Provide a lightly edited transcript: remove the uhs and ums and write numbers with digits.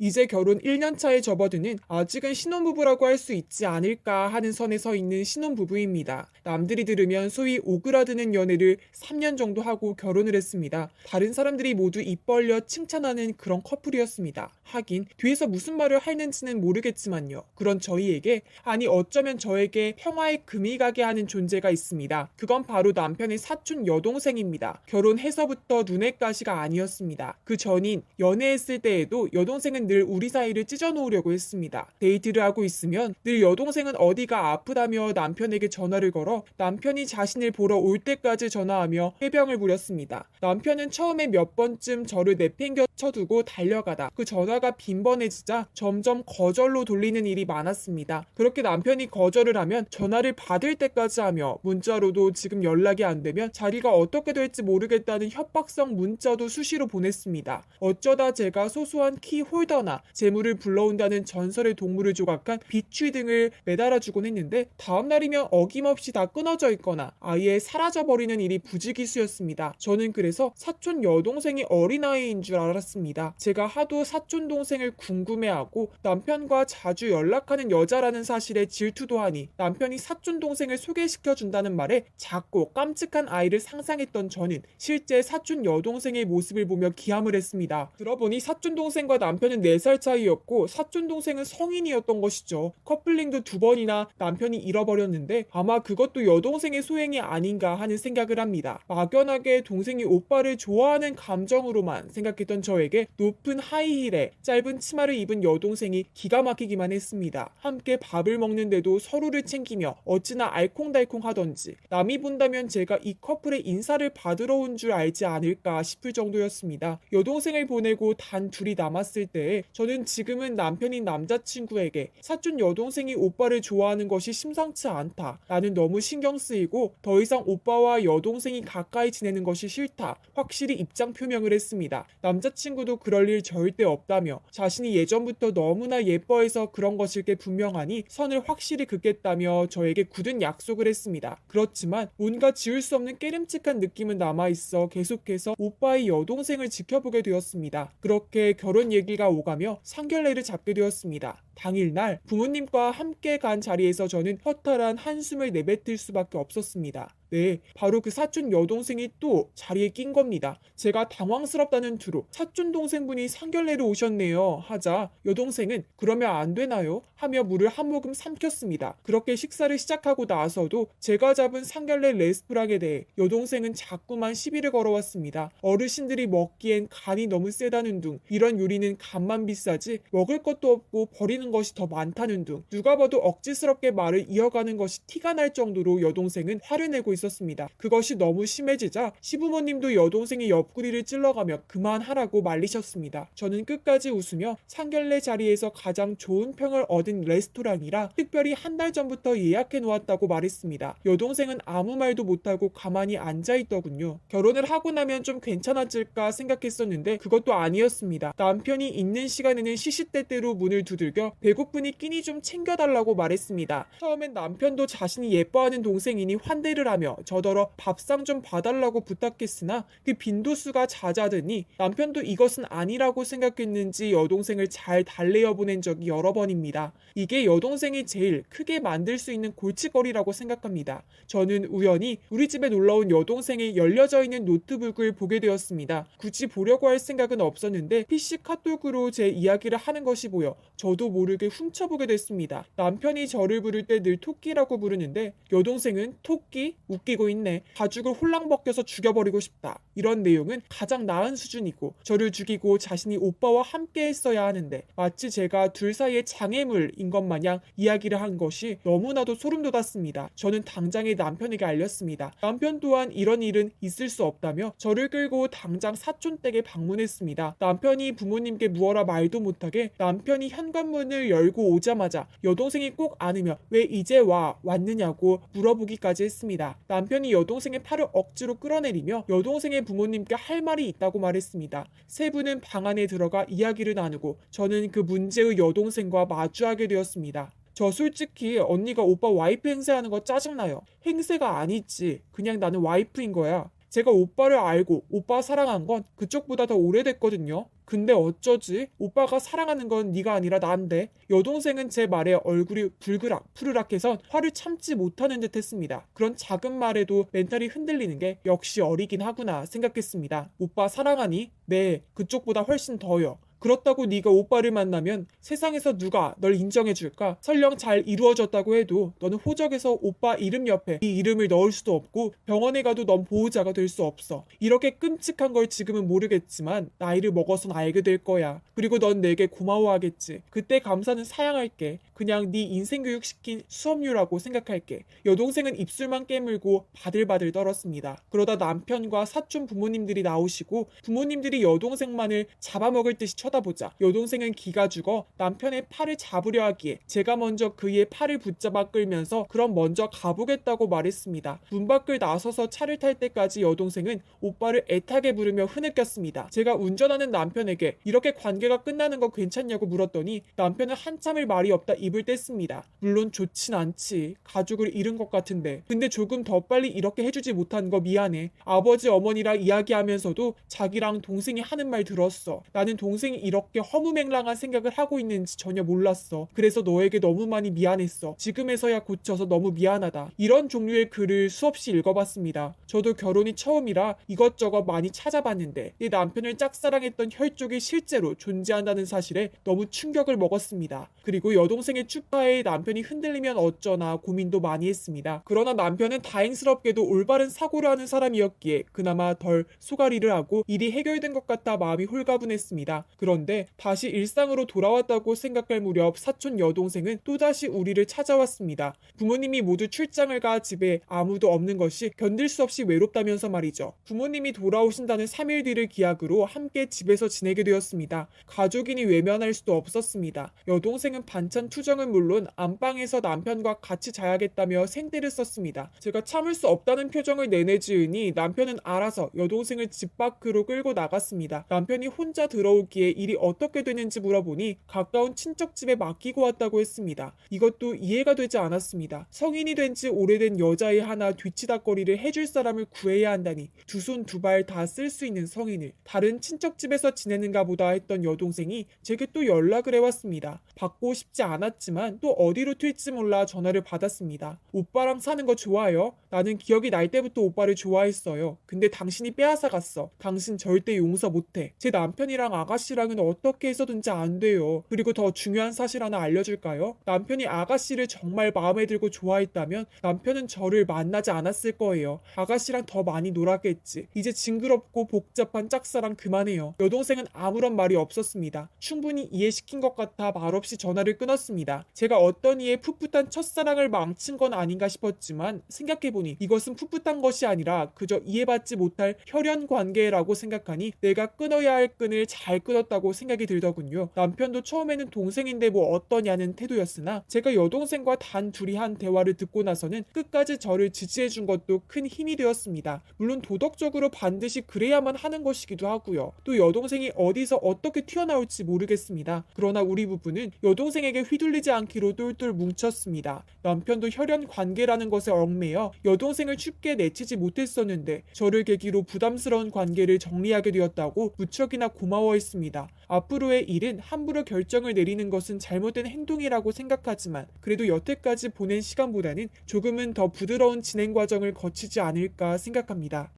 이제 결혼 1년 차에 접어드는 아직은 신혼부부라고 할 수 있지 않을까 하는 선에 서 있는 신혼부부입니다. 남들이 들으면 소위 오그라드는 연애를 3년 정도 하고 결혼을 했습니다. 다른 사람들이 모두 입 벌려 칭찬하는 그런 커플이었습니다. 하긴 뒤에서 무슨 말을 하는지는 모르겠지만요. 그런 저희에게, 아니 어쩌면 저에게 평화의 금이 가게 하는 존재가 있습니다. 그건 바로 남편의 사촌 여동생입니다. 결혼해서부터 눈엣 가시가 아니었습니다. 그 전인 연애했을 때에도 여동생은 늘 우리 사이를 찢어놓으려고 했습니다. 데이트를 하고 있으면 늘 여동생은 어디가 아프다며 남편에게 전화를 걸어 남편이 자신을 보러 올 때까지 전화하며 해병을 부렸습니다. 남편은 처음에 몇 번쯤 저를 내팽겨 쳐두고 달려가다 그 전화가 빈번해지자 점점 거절로 돌리는 일이 많았습니다. 그렇게 남편이 거절을 하면 전화를 받을 때까지 하며 문자로도 지금 연락이 안 되면 자기가 어떻게 될지 모르겠다는 협박성 문자도 수시로 보냈습니다. 어쩌다 제가 소소한 키 홀더나 재물을 불러온다는 전설의 동물을 조각한 비추 등을 매달아주곤 했는데 다음날이면 어김없이 다 끊어져 있거나 아예 사라져버리는 일이 부지기수였습니다. 저는 그래서 사촌 여동생이 어린아이인 줄 알았습니다. 제가 하도 사촌 동생을 궁금해하고 남편과 자주 연락하는 여자라는 사실에 질투도 하니 남편이 사촌 동생을 소개시켜준다는 말에 작고 깜찍한 아이를 상상했던 저는 실제 사촌 여동생의 모습을 보며 기함을 했습니다. 들어보니 사촌 동생과 남편은 4살 차이였고 사촌 동생은 성인이었던 것이죠. 커플링도 2번이나 남편이 잃어버렸는데 아마 그것도 여동생의 소행이 아닌가 하는 생각을 합니다. 막연하게 동생이 오빠를 좋아하는 감정으로만 생각했던 저에게 높은 하이힐에 짧은 치마를 입은 여동생이 기가 막히기만 했습니다. 함께 밥을 먹는데도 서로를 챙기며 어찌나 알콩달콩 하던지 남이 본다면 제가 이 커플의 인사를 받으러 온 줄 알지 않을까 싶을 정도였습니다. 여동생을 보내고 단 둘이 남았을 때에 저는 지금은 남편인 남자친구에게 사촌 여동생이 오빠를 좋아하는 것이 심상치 않다. 나는 너무 신경 쓰이고 더 이상 오빠와 여동생이 가까이 지내는 것이 싫다. 확실히 입장 표명을 했습니다. 남자친구도 그럴 일 절대 없다며 자신이 예전부터 너무나 예뻐해서 그런 것일 게 분명하니 선을 확실히 긋겠다며 저에게 굳은 약속을 했습니다. 그렇지만 뭔가 지울 수 없는 깨름칙한 느낌은 남아있어 계속해서 오빠의 여동생을 지켜보게 되었습니다. 그렇게 결혼 얘기가 오가며 상견례를 잡게 되었습니다. 당일날 부모님과 함께 간 자리에서 저는 허탈한 한숨을 내뱉을 수밖에 없었습니다. 네, 바로 그 사촌 여동생이 또 자리에 낀 겁니다. 제가 당황스럽다는 투로 사촌 동생분이 상견례로 오셨네요 하자 여동생은 그러면 안 되나요? 하며 물을 한 모금 삼켰습니다. 그렇게 식사를 시작하고 나서도 제가 잡은 상견례 레스토랑에 대해 여동생은 자꾸만 시비를 걸어왔습니다. 어르신들이 먹기엔 간이 너무 세다는 둥, 이런 요리는 간만 비싸지 먹을 것도 없고 버리는 것이 더 많다는 둥, 누가 봐도 억지스럽게 말을 이어가는 것이 티가 날 정도로 여동생은 화를 내고 있었습니다. 그것이 너무 심해지자 시부모님도 여동생의 옆구리를 찔러가며 그만하라고 말리셨습니다. 저는 끝까지 웃으며 상견례 자리에서 가장 좋은 평을 얻은 레스토랑이라 특별히 한 달 전부터 예약해 놓았다고 말했습니다. 여동생은 아무 말도 못하고 가만히 앉아있더군요. 결혼을 하고 나면 좀 괜찮아질까 생각했었는데 그것도 아니었습니다. 남편이 있는 시간에는 시시때때로 문을 두들겨 배고프니 끼니 좀 챙겨달라고 말했습니다. 처음엔 남편도 자신이 예뻐하는 동생이니 환대를 하며 저더러 밥상 좀 봐달라고 부탁했으나 그 빈도수가 잦아드니 남편도 이것은 아니라고 생각했는지 여동생을 잘 달래어 보낸 적이 여러 번입니다. 이게 여동생이 제일 크게 만들 수 있는 골칫거리라고 생각합니다. 저는 우연히 우리 집에 놀러온 여동생이 열려져 있는 노트북을 보게 되었습니다. 굳이 보려고 할 생각은 없었는데 PC 카톡으로 제 이야기를 하는 것이 보여 저도 모르게 훔쳐보게 됐습니다. 남편이 저를 부를 때 늘 토끼라고 부르는데 여동생은 토끼? 웃기고 있네. 가죽을 홀랑 벗겨서 죽여버리고 싶다. 이런 내용은 가장 나은 수준이고 저를 죽이고 자신이 오빠와 함께 했어야 하는데 마치 제가 둘 사이의 장애물인 것 마냥 이야기를 한 것이 너무나도 소름 돋았습니다. 저는 당장에 남편에게 알렸습니다. 남편 또한 이런 일은 있을 수 없다며 저를 끌고 당장 사촌댁에 방문했습니다. 남편이 부모님께 무어라 말도 못하게 남편이 현관문을 열고 오자마자 여동생이 꼭 안으며 왜 이제 왔느냐고 물어보기까지 했습니다. 남편이 여동생의 팔을 억지로 끌어내리며 여동생의 부모님께 할 말이 있다고 말했습니다. 세 분은 방 안에 들어가 이야기를 나누고 저는 그 문제의 여동생과 마주하게 되었습니다. 저 솔직히 언니가 오빠 와이프 행세하는 거 짜증나요. 행세가 아니지. 그냥 나는 와이프인 거야. 제가 오빠를 알고 오빠 사랑한 건 그쪽보다 더 오래됐거든요. 근데 어쩌지? 오빠가 사랑하는 건 네가 아니라 난데. 여동생은 제 말에 얼굴이 불그락 푸르락해서 화를 참지 못하는 듯 했습니다. 그런 작은 말에도 멘탈이 흔들리는 게 역시 어리긴 하구나 생각했습니다. 오빠 사랑하니? 네, 그쪽보다 훨씬 더요. 그렇다고 네가 오빠를 만나면 세상에서 누가 널 인정해줄까? 설령 잘 이루어졌다고 해도 너는 호적에서 오빠 이름 옆에 네 이름을 넣을 수도 없고 병원에 가도 넌 보호자가 될 수 없어. 이렇게 끔찍한 걸 지금은 모르겠지만 나이를 먹어선 알게 될 거야. 그리고 넌 내게 고마워하겠지. 그때 감사는 사양할게. 그냥 네 인생 교육 시킨 수업료라고 생각할게. 여동생은 입술만 깨물고 바들바들 떨었습니다. 그러다 남편과 사촌 부모님들이 나오시고 부모님들이 여동생만을 잡아먹을 듯이 쳐다보자 여동생은 기가 죽어 남편의 팔을 잡으려 하기에 제가 먼저 그의 팔을 붙잡아 끌면서 그럼 먼저 가보겠다고 말했습니다. 문 밖을 나서서 차를 탈 때까지 여동생은 오빠를 애타게 부르며 흐느꼈습니다. 제가 운전하는 남편에게 이렇게 관계가 끝나는 거 괜찮냐고 물었더니 남편은 한참을 말이 없다 입을 뗐습니다. 물론 좋진 않지. 가족을 잃은 것 같은데. 근데 조금 더 빨리 이렇게 해주지 못한 거 미안해. 아버지 어머니랑 이야기하면서도 자기랑 동생이 하는 말 들었어. 나는 동생이 이렇게 허무맹랑한 생각을 하고 있는지 전혀 몰랐어. 그래서 너에게 너무 많이 미안했어. 지금에서야 고쳐서 너무 미안하다. 이런 종류의 글을 수없이 읽어봤습니다. 저도 결혼이 처음이라 이것저것 많이 찾아봤는데 내 남편을 짝사랑했던 혈족이 실제로 존재한다는 사실에 너무 충격을 먹었습니다. 그리고 여동생의 축하에 남편이 흔들리면 어쩌나 고민도 많이 했습니다. 그러나 남편은 다행스럽게도 올바른 사고를 하는 사람이었기에 그나마 덜 소가리를 하고 일이 해결된 것 같아 마음이 홀가분했습니다. 그런데 다시 일상으로 돌아왔다고 생각할 무렵 사촌 여동생은 또다시 우리를 찾아왔습니다. 부모님이 모두 출장을 가 집에 아무도 없는 것이 견딜 수 없이 외롭다면서 말이죠. 부모님이 돌아오신다는 3일 뒤를 기약으로 함께 집에서 지내게 되었습니다. 가족이니 외면할 수도 없었습니다. 여동생은 반찬 투정은 물론 안방에서 남편과 같이 자야겠다며 생떼를 썼습니다. 제가 참을 수 없다는 표정을 내내지으니 남편은 알아서 여동생을 집 밖으로 끌고 나갔습니다. 남편이 혼자 들어오기에 일이 어떻게 되는지 물어보니 가까운 친척 집에 맡기고 왔다고 했습니다. 이것도 이해가 되지 않았습니다. 성인이 된 지 오래된 여자애 하나 뒤치다거리를 해줄 사람을 구해야 한다니 두 손 두 발 다 쓸 수 있는 성인을 다른 친척 집에서 지내는가 보다 했던 여동생이 제게 또 연락을 해왔습니다. 받고 싶지 않았지만 또 어디로 튈지 몰라 전화를 받았습니다. 오빠랑 사는 거 좋아요? 나는 기억이 날 때부터 오빠를 좋아했어요. 근데 당신이 빼앗아 갔어. 당신 절대 용서 못해. 제 남편이랑 아가씨랑은 어떻게 해서든지 안 돼요. 그리고 더 중요한 사실 하나 알려줄까요? 남편이 아가씨를 정말 마음에 들고 좋아했다면 남편은 저를 만나지 않았을 거예요. 아가씨랑 더 많이 놀았겠지. 이제 징그럽고 복잡한 짝사랑 그만해요. 여동생은 아무런 말이 없었습니다. 충분히 이해시킨 것 같아 말없이 전화를 끊었습니다. 제가 어떤 이의 풋풋한 첫사랑을 망친 건 아닌가 싶었지만 생각해보니 이것은 풋풋한 것이 아니라 그저 이해받지 못할 혈연 관계라고 생각하니 내가 끊어야 할 끈을 잘 끊었다고 생각이 들더군요. 남편도 처음에는 동생인데 뭐 어떠냐는 태도였으나 제가 여동생과 단 둘이 한 대화를 듣고 나서는 끝까지 저를 지지해준 것도 큰 힘이 되었습니다. 물론 도덕적으로 반드시 그래야만 하는 것이기도 하고요. 또 여동생이 어디서 어떻게 튀어나올지 모르겠습니다. 그러나 우리 부부는 여동생에게 휘둘리지 않기로 똘똘 뭉쳤습니다. 남편도 혈연 관계라는 것에 얽매여 여동생을 쉽게 내치지 못했었는데 저를 계기로 부담스러운 관계를 정리하게 되었다고 무척이나 고마워했습니다. 앞으로의 일은 함부로 결정을 내리는 것은 잘못된 행동이라고 생각하지만 그래도 여태까지 보낸 시간보다는 조금은 더 부드러운 진행 과정을 거치지 않을까 생각합니다.